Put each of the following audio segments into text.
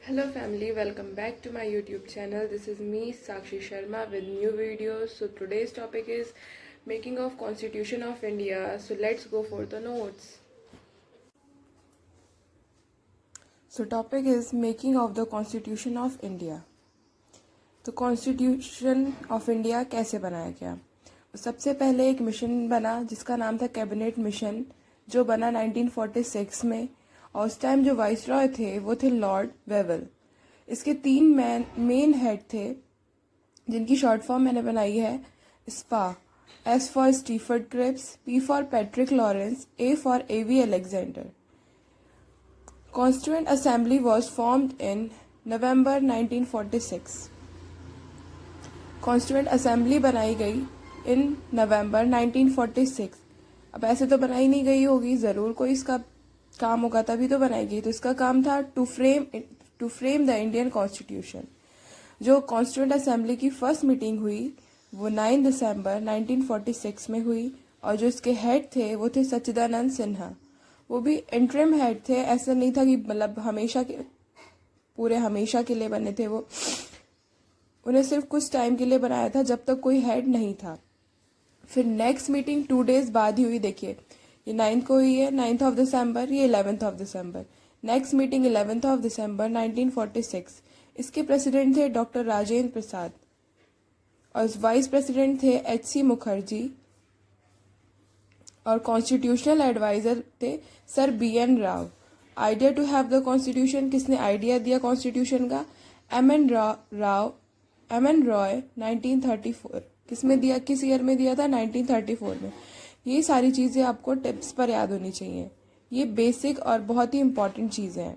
Hello family, welcome back to my YouTube channel. This is me Sakshi Sharma with new videos. So today's topic is making of Constitution of India. So let's go for the notes. So topic is making of the Constitution of India. तो constitution of India कैसे बनाया गया? सबसे पहले एक mission बना जिसका नाम था कैबिनेट मिशन, जो बना 1946 में, और उस टाइम जो वाइसरॉय थे वो थे लॉर्ड वेवल। इसके तीन मेन हेड थे जिनकी शॉर्ट फॉर्म मैंने बनाई है SPA. S for Stafford Cripps, P for Patrick Lawrence, A for AV Alexander. Constituent assembly was formed in November 1946। Constituent assembly बनाई गई इन नवंबर 1946। अब ऐसे तो बनाई नहीं गई होगी, ज़रूर कोई इसका काम होगा तभी तो बनाई गई। तो इसका काम था to frame the Indian constitution. जो कॉन्स्टिट्यूएंट असेंबली की फर्स्ट मीटिंग हुई वो 9 दिसंबर 1946 में हुई, और जो इसके हेड थे वो थे सच्चिदानंद सिन्हा। वो भी इंटरिम हेड थे, ऐसा नहीं था कि मतलब हमेशा के लिए बने थे। वो उन्हें सिर्फ कुछ टाइम के लिए बनाया था जब तक कोई हेड नहीं था। फिर नेक्स्ट मीटिंग 2 डेज बाद ही हुई। देखिए ये 9 को हुई है, 9th ऑफ दिसंबर, ये 11th of December. Next meeting 11th of December 1946। इसके प्रेसिडेंट थे डॉक्टर राजेंद्र प्रसाद और वाइस प्रेसिडेंट थे H.C. मुखर्जी, और कॉन्स्टिट्यूशनल एडवाइजर थे sir B.N. Rau. Idea to have the constitution, किसने आइडिया दिया कॉन्स्टिट्यूशन का? M.N. रॉय 1934। किसमें दिया, किस ईयर में दिया था? 1934 में। ये सारी चीज़ें आपको टिप्स पर याद होनी चाहिए। ये बेसिक और बहुत ही इंपॉर्टेंट चीज़ें हैं।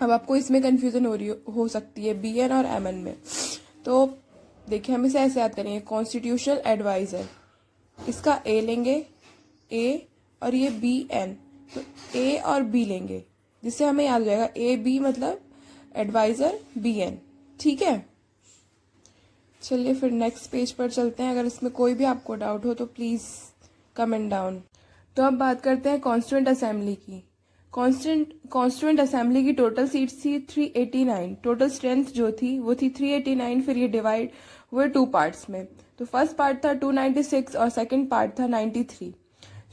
अब आपको इसमें कन्फ्यूज़न हो सकती है BN और MN में। तो देखिए हम इसे ऐसे याद करेंगे, कॉन्स्टिट्यूशनल एडवाइज़र, इसका A लेंगे, A, और ये BN, तो A और B लेंगे, जिससे हमें याद हो जाएगा AB मतलब एडवाइज़र BN। ठीक है, चलिए फिर नेक्स्ट पेज पर चलते हैं। अगर इसमें कोई भी आपको डाउट हो तो प्लीज़ कमेंट डाउन। तो अब बात करते हैं कॉन्स्टिट्यूएंट असेंबली की। कॉन्स्टिट्यूएंट असेंबली की टोटल सीट्स थी 389। टोटल स्ट्रेंथ जो थी वो थी 389। फिर ये डिवाइड हुए 2 पार्ट्स में। तो फर्स्ट पार्ट था 296 और सेकंड पार्ट था 93।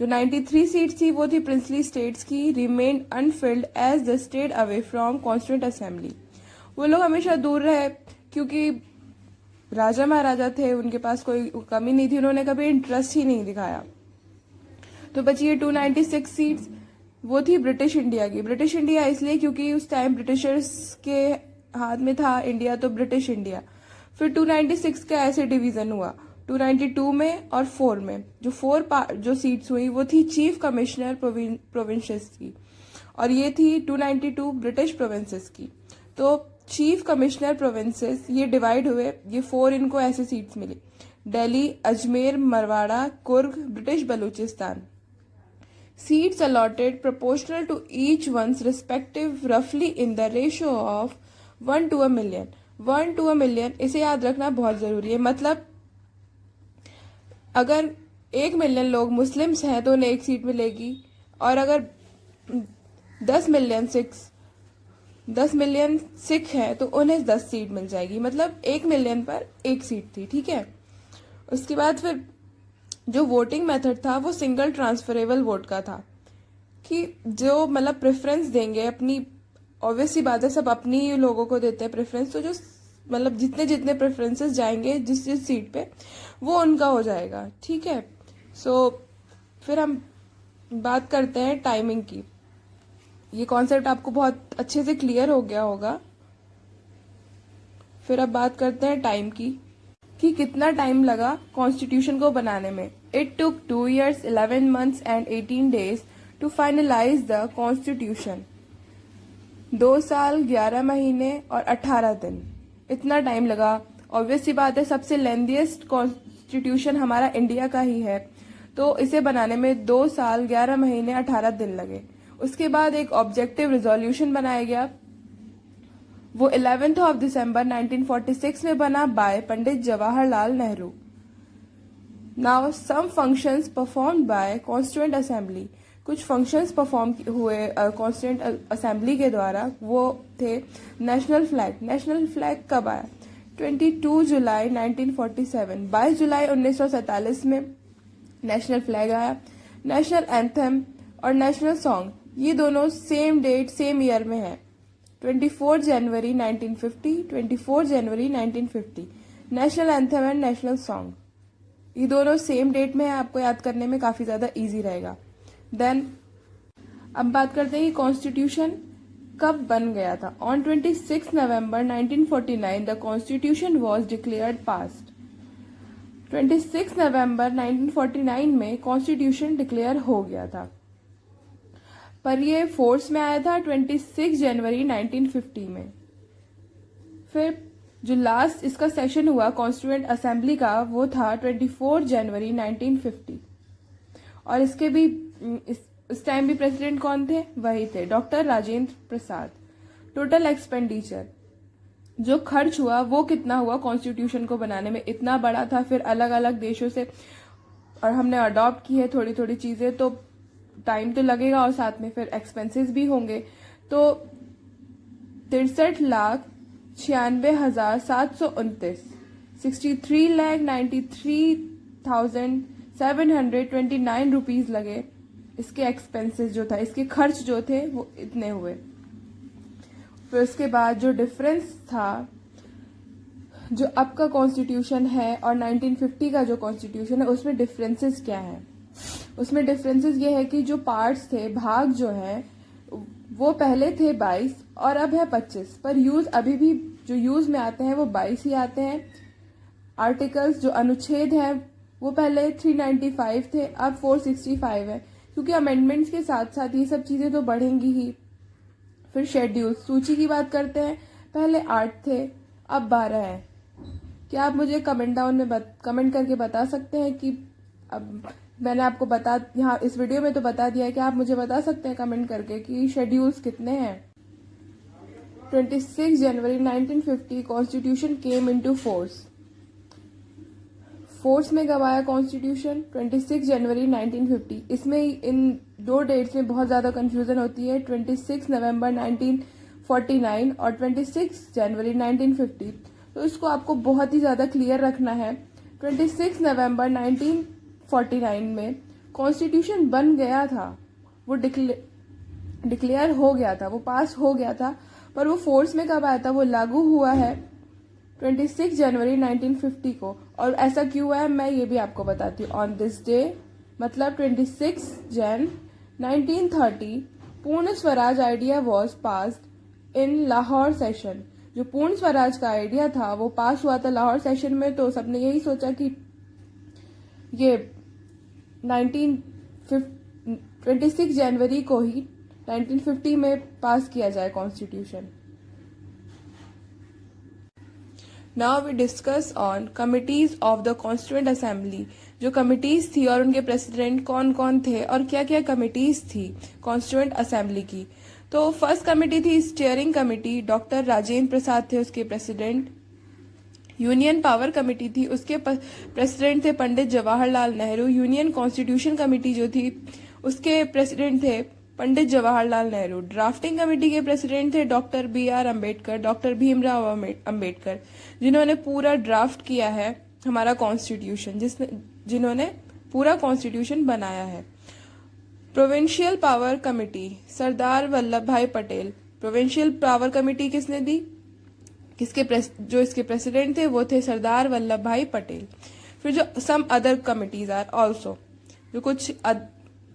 जो 93 सीट्स थी वो थी प्रिंसली स्टेट्स की, remained unfilled as the state away from constituent assembly. वो लोग हमेशा दूर रहे क्योंकि राजा महाराजा थे, उनके पास कोई कमी नहीं थी, उन्होंने कभी इंटरेस्ट ही नहीं दिखाया। तो बची ये 296 सीट्स, वो थी ब्रिटिश इंडिया की। ब्रिटिश इंडिया इसलिए क्योंकि उस टाइम ब्रिटिशर्स के हाथ में था इंडिया, तो ब्रिटिश इंडिया। फिर 296 का ऐसे डिवीजन हुआ 292 में और 4 में। जो सीट्स हुई वो थी चीफ कमिश्नर प्रोविंसेस की, और ये थी 292 ब्रिटिश प्रोविंसेस की। तो चीफ कमिश्नर प्रोविंसेस ये डिवाइड हुए, ये 4 इनको ऐसे सीट्स मिली: Delhi, Ajmer, Merwara, Coorg, British Baluchistan. Seats allotted proportional to each one's respective roughly in the ratio of 1 to a million। 1 to a million, इसे याद रखना बहुत ज़रूरी है। मतलब अगर 1 मिलियन लोग मुस्लिम्स हैं तो उन्हें 1 सीट मिलेगी, और अगर 10 मिलियन सिख हैं तो उन्हें 10 सीट मिल जाएगी। मतलब 1 मिलियन पर 1 सीट थी। ठीक है, उसके बाद फिर जो वोटिंग मेथड था वो सिंगल ट्रांसफरेबल वोट का था, कि जो मतलब प्रेफरेंस देंगे अपनी, ऑब्वियस सी बात है सब अपनी ही लोगों को देते हैं प्रेफरेंस, तो जो मतलब जितने प्रेफरेंसेस जाएंगे जिस सीट पे वो उनका हो जाएगा। ठीक है, सो फिर हम बात करते हैं टाइमिंग की। ये कॉन्सेप्ट आपको बहुत अच्छे से क्लियर हो गया होगा। फिर अब बात करते हैं टाइम की, कि कितना टाइम लगा कॉन्स्टिट्यूशन को बनाने में। It took 2 years 11 months and 18 days to finalise the constitution. 2 साल 11 महीने और 18 दिन, इतना टाइम लगा। ऑब्वियस सी बात है सबसे लेंथीएस्ट कॉन्स्टिट्यूशन हमारा इंडिया का ही है, तो इसे बनाने में 2 साल 11 महीने 18 दिन लगे। उसके बाद एक ऑब्जेक्टिव रिजोल्यूशन बनाया गया, वो 11th ऑफ दिसंबर 1946 में बना by Pandit Jawaharlal Nehru. Now some functions performed by constituent assembly. कुछ फंक्शंस परफॉर्म हुए कॉन्स्टिट्यूंट असेंबली के द्वारा, वो थे नेशनल फ्लैग। नेशनल फ्लैग कब आया? 22 जुलाई 1947, 22 जुलाई 1947 में नेशनल फ्लैग आया। नेशनल एंथम और नेशनल सॉन्ग ये दोनों सेम डेट सेम ईयर में है, 24 जनवरी 1950, 24 जनवरी 1950। National anthem and national song ये दोनों सेम डेट में है, आपको याद करने में काफ़ी ज़्यादा इजी रहेगा। देन अब बात करते हैं कि कॉन्स्टिट्यूशन कब बन गया था। On 26 November 1949 the constitution was declared passed. 26 नवंबर 1949 में कॉन्स्टिट्यूशन डिक्लेयर हो गया था, पर ये फोर्स में आया था 26 जनवरी 1950 में। फिर जो लास्ट इसका सेशन हुआ कॉन्स्टिट्यूएंट असेंबली का, वो था 24 जनवरी 1950। और इसके भी इस टाइम भी प्रेसिडेंट कौन थे? वही थे, डॉक्टर राजेंद्र प्रसाद। टोटल एक्सपेंडिचर जो खर्च हुआ वो कितना हुआ कॉन्स्टिट्यूशन को बनाने में? इतना बड़ा था, फिर अलग अलग देशों से और हमने अडॉप्ट की है थोड़ी थोड़ी चीजें, तो टाइम तो लगेगा और साथ में फिर एक्सपेंसेस भी होंगे। तो 63,96,729 63,93,729 रुपीज लगे। इसके एक्सपेंसेस जो था, इसके खर्च जो थे वो इतने हुए। फिर उसके बाद जो डिफरेंस था, जो अब का कॉन्स्टिट्यूशन है और 1950 का जो कॉन्स्टिट्यूशन है, उसमें डिफरेंसेस क्या है? उसमें डिफरेंसेस ये है कि जो पार्ट्स थे, भाग जो है, वो पहले थे 22 और अब है 25, पर यूज अभी भी जो यूज में आते हैं वो 22 ही आते हैं। आर्टिकल्स जो अनुच्छेद हैं वो पहले 395 थे, अब 465 है, क्योंकि अमेंडमेंट्स के साथ साथ ये सब चीजें तो बढ़ेंगी ही। फिर शेड्यूल सूची की बात करते हैं, पहले 8 थे अब 12 है। क्या आप मुझे कमेंट डाउन में कमेंट करके बता सकते हैं कि अब मैंने आपको यहाँ इस वीडियो में तो बता दिया है कि आप मुझे बता सकते हैं कमेंट करके कि शेड्यूल्स कितने हैं? 26 जनवरी 1950 constitution came into force. Force में कब आया कॉन्स्टिट्यूशन? 26 जनवरी 1950। इसमें इन दो डेट्स में बहुत ज्यादा कंफ्यूजन होती है, 26 नवंबर 1949 और 26 जनवरी 1950। तो इसको आपको बहुत ही ज्यादा क्लियर रखना है। 26 नवंबर 1949 में कॉन्स्टिट्यूशन बन गया था, वो डिक्लेयर हो गया था, वो पास हो गया था, पर वो फोर्स में कब आया था? वो लागू हुआ है 26 जनवरी 1950 को। और ऐसा क्यों हुआ है मैं ये भी आपको बताती हूँ। ऑन दिस डे मतलब 26 जन 1930 पूर्ण Swaraj idea was passed in Lahore session. जो पूर्ण स्वराज का आइडिया था वो पास हुआ था लाहौर सेशन में। तो सबने यही सोचा कि ये 26 जनवरी को ही 1950 में पास किया जाए constitution. Now we discuss on committees of the constituent assembly. जो कमिटीज थी और उनके प्रेसिडेंट कौन कौन थे और क्या क्या कमिटीज थी कॉन्स्टिट्यूएंट असेंबली की। तो फर्स्ट कमेटी थी स्टीयरिंग कमेटी, डॉक्टर राजेंद्र प्रसाद थे उसके प्रेसिडेंट। यूनियन पावर कमेटी थी, उसके प्रेसिडेंट थे Pandit Jawaharlal Nehru. Union constitution committee जो थी उसके प्रेसिडेंट थे पंडित जवाहरलाल नेहरू। ड्राफ्टिंग कमेटी के प्रेसिडेंट थे doctor BR Ambedkar, doctor Bhimrao Ambedkar, जिन्होंने पूरा ड्राफ्ट किया है हमारा कॉन्स्टिट्यूशन, जिन्होंने पूरा कॉन्स्टिट्यूशन बनाया है। Provincial power committee Sardar Vallabh भाई पटेल। प्रोविंशियल पावर कमेटी किसने दी? जो इसके प्रेसिडेंट थे वो थे सरदार वल्लभ भाई पटेल। फिर जो some other committees are also, जो कुछ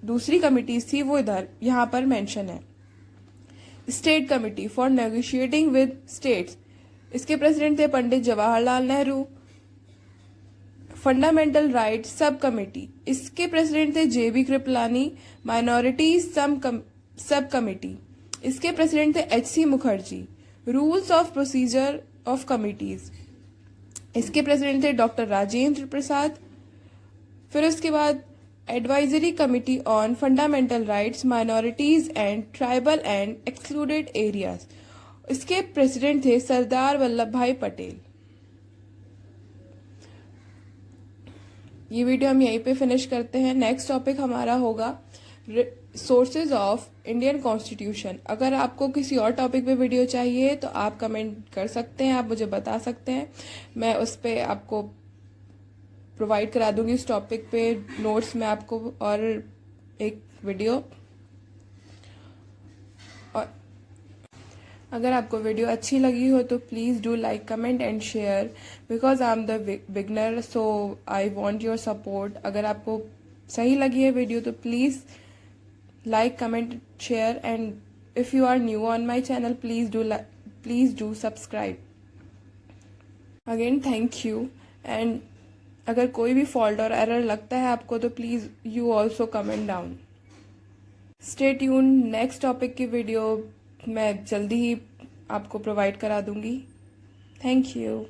दूसरी कमिटीज थी वो इधर यहाँ पर मेंशन है। State committee for negotiating with states, इसके प्रेसिडेंट थे Pandit Jawaharlal Nehru. Fundamental right sub committee, इसके प्रेसिडेंट थे JB Kripalani. Minorities sub committee, इसके प्रेसिडेंट थे HC Mukherjee. Rules of procedure of committees, इसके प्रेसिडेंट थे डॉक्टर राजेंद्र प्रसाद। फिर उसके बाद advisory committee on fundamental rights, minorities and tribal and excluded areas, इसके प्रेसिडेंट थे सरदार वल्लभ भाई पटेल। ये वीडियो हम यहीं पे फिनिश करते हैं। नेक्स्ट टॉपिक हमारा होगा सोर्सेज ऑफ इंडियन कॉन्स्टिट्यूशन। अगर आपको किसी और टॉपिक पे वीडियो चाहिए तो आप कमेंट कर सकते हैं, आप मुझे बता सकते हैं, मैं उस पर आपको प्रोवाइड करा दूंगी उस टॉपिक पे नोट्स में आपको और एक वीडियो। और अगर आपको वीडियो अच्छी लगी हो तो please do like comment and share, because I am the beginner, so I want your support. अगर आपको सही लगी है वीडियो तो please like, comment, share, and if you are new on my channel, please do subscribe. Again, thank you. And अगर कोई भी fault और एरर लगता है आपको तो please you also comment down. Stay tune, next topic की वीडियो मैं जल्दी ही आपको प्रोवाइड करा दूंगी। Thank you.